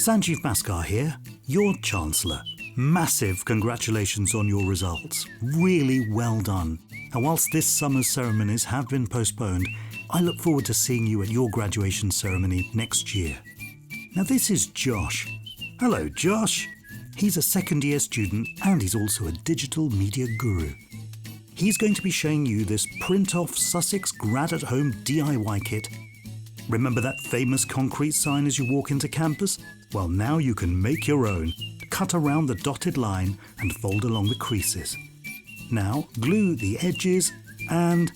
Sanjeev Bhaskar here, your Chancellor. Massive congratulations on your results. Really well done. And whilst this summer's ceremonies have been postponed, I look forward to seeing you at your graduation ceremony next year. Now this is Josh. Hello Josh. He's a second-year student and he's also a digital media guru. He's going to be showing you this print-off Sussex grad-at-home DIY kit. Remember that famous concrete sign as you walk into campus? Well, now you can make your own. Cut around the dotted line and fold along the creases. Now glue the edges and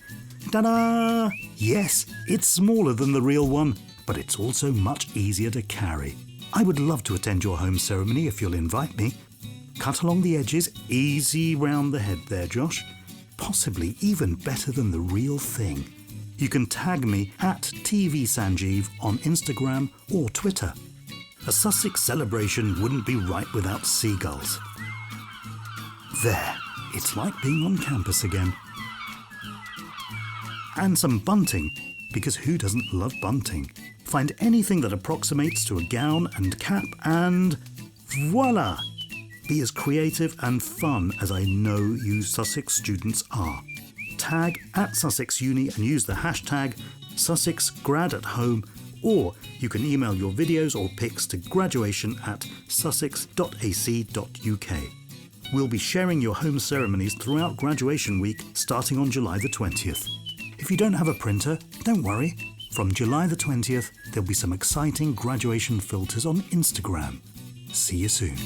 ta-da! Yes, it's smaller than the real one, but it's also much easier to carry. I would love to attend your home ceremony if you'll invite me. Cut along the edges, easy round the head there, Josh. Possibly even better than the real thing. You can tag me at TVSanjeev on Instagram or Twitter. A Sussex celebration wouldn't be right without seagulls. There, it's like being on campus again. And some bunting, because who doesn't love bunting? Find anything that approximates to a gown and cap and voila! Be as creative and fun as I know you Sussex students are. Tag at Sussex Uni and use the hashtag SussexGradAtHome, or you can email your videos or pics to graduation@sussex.ac.uk. We'll be sharing your home ceremonies throughout graduation week starting on July the 20th. If you don't have a printer, don't worry. From July the 20th, there'll be some exciting graduation filters on Instagram. See you soon.